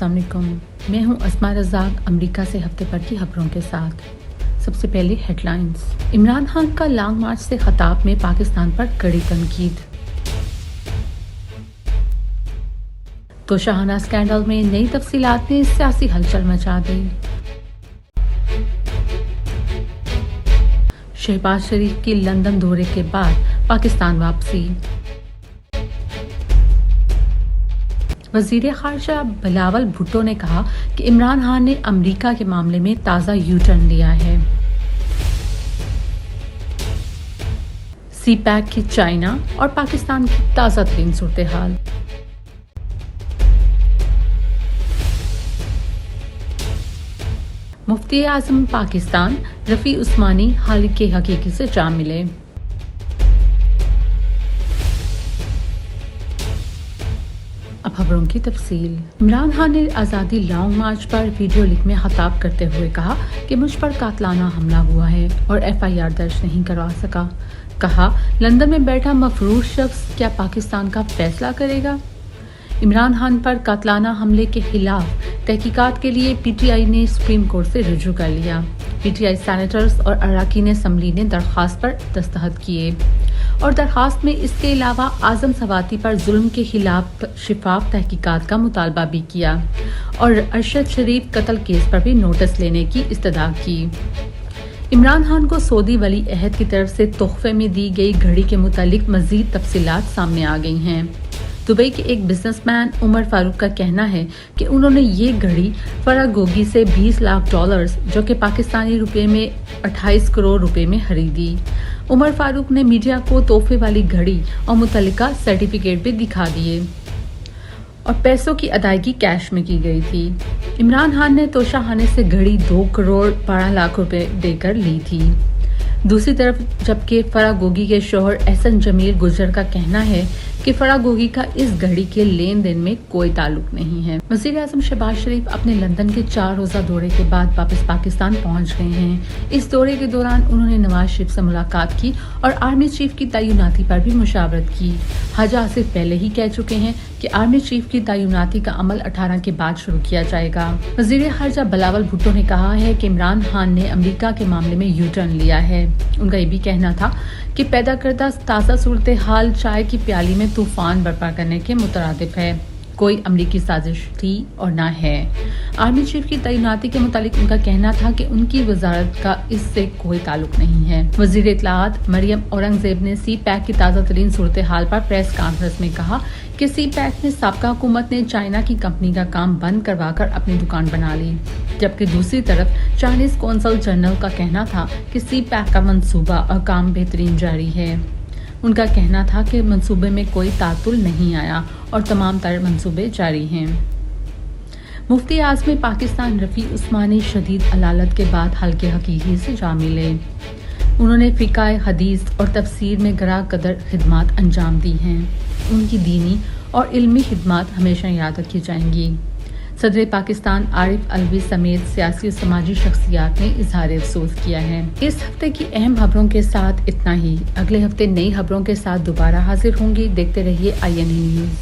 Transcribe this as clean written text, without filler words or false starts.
अस्सलाम वालेकुम। मैं हूं अस्मा रज़ाक अमेरिका से हफ्ते भर की खबरों के साथ। सबसे पहले हेडलाइंस। इमरान खान का लॉन्ग मार्च से खिताब में पाकिस्तान पर कड़ी तनकीद। तोशाखाना स्कैंडल में नई तफसीलात ने सियासी हलचल मचा दी। शहबाज शरीफ की लंदन दौरे के बाद पाकिस्तान वापसी। वज़ीर ख़ारजा बिलावल भुट्टो ने कहा कि इमरान खान ने अमेरिका के मामले में ताज़ा यू टर्न लिया है। सी पैक की चाइना और पाकिस्तान की ताज़ा तरीन सूरत हाल। मुफ्ती आज़म पाकिस्तान रफ़ी उस्मानी हाल के हकीकी से जा मिले। अब खबरों की तफसील। इमरान खान ने आज़ादी लॉन्ग मार्च पर वीडियो लिंक में खिताब करते हुए कहा कि मुझ पर कातलाना हमला हुआ है और FIR दर्ज नहीं करवा सका। कहा, लंदन में बैठा मफरूज शख्स क्या पाकिस्तान का फैसला करेगा। इमरान खान पर कातलाना हमले के खिलाफ तहकीकात के लिए PTI ने सुप्रीम कोर्ट से रुजू कर लिया। PTI सैनेटर्स और अरकान असम्बली ने दरख्वास्त पर दस्तखत किए और दरख्वास्त में इसके अलावा आज़म सवाती पर जुल्म के खिलाफ शिफाफ तहकीकात का मुतालबा भी किया और अरशद शरीफ कत्ल केस पर भी नोटिस लेने की इस्तदा की। इमरान खान को सऊदी वली अहद की तरफ से तोहफे में दी गई घड़ी के मुतालिक मजीद तफसीलात सामने आ गई हैं। दुबई के एक बिजनेसमैन उमर फारूक का कहना है कि उन्होंने ये घड़ी फरागोगी से $20 लाख जो कि पाकिस्तानी रुपए में 28 करोड़ रुपए में खरीदी। उमर फारूक ने मीडिया को तोहफे वाली घड़ी और मुतल्लिका सर्टिफिकेट भी दिखा दिए और पैसों की अदायगी कैश में की गई थी। इमरान खान ने तोशाखाने से घड़ी 2 करोड़ 12 लाख रुपए देकर ली थी। दूसरी तरफ जबकि फरागोगी के शोहर एहसन जमील गुजर का कहना है कि फरागोगी का इस घड़ी के लेन देन में कोई ताल्लुक नहीं है। वज़ीर आज़म शहबाज शरीफ अपने लंदन के 4 रोज़ा दौरे के बाद वापस पाकिस्तान पहुंच गए हैं। इस दौरे के दौरान उन्होंने नवाज शरीफ से मुलाकात की और आर्मी चीफ की तैनाती पर भी मुशावरत की। हाजा आसिफ पहले ही कह चुके हैं कि आर्मी चीफ की तैनाती का अमल 18 के बाद शुरू किया जाएगा। वज़ीर ख़ारजा बिलावल भुट्टो ने कहा है कि इमरान खान ने अमेरिका के मामले में यू टर्न लिया है। उनका ये भी कहना था कि पैदा करदा ताज़ा सूरत हाल चाय की प्याली में तूफान बर्पा करने के मुतरादिफ है। कोई अमरीकी साजिश थी और न है। आर्मी चीफ की तैनाती के मुतालिक उनका कहना था कि उनकी वजारत का इससे कोई ताल्लुक नहीं है। वजीर इत्तलाआत मरियम औरंगजेब ने सी पैक की ताज़ा तरीन सूरत हाल पर प्रेस कॉन्फ्रेंस में कहा कि सी पैक में साबका हुकूमत ने चाइना की कंपनी का काम बंद करवाकर अपनी दुकान बना ली, जबकि दूसरी तरफ चाइनीज कौंसल जनरल का कहना था कि सी पैक का मंसूबा और काम बेहतरीन जारी है। उनका कहना था कि मंसूबे में कोई तातुल नहीं आया और तमाम तर मंसूबे जारी हैं। मुफ्ती आज़म पाकिस्तान रफ़ी उस्मानी शदीद अलालत के बाद हल्के हकीकी से जा मिले। उन्होंने फ़िक़्ह हदीस और तफसीर में गरा कदर खिदमात अंजाम दी हैं। उनकी दीनी और इल्मी खिदमात हमेशा याद रखी जाएंगी। सदर पाकिस्तान आरिफ अलवी समेत सियासी और समाजी शख्सियात ने इजहार अफसोस किया है। इस हफ्ते की अहम खबरों के साथ इतना ही। अगले हफ्ते नई खबरों के साथ दोबारा हाजिर होंगी। देखते रहिए INA न्यूज़।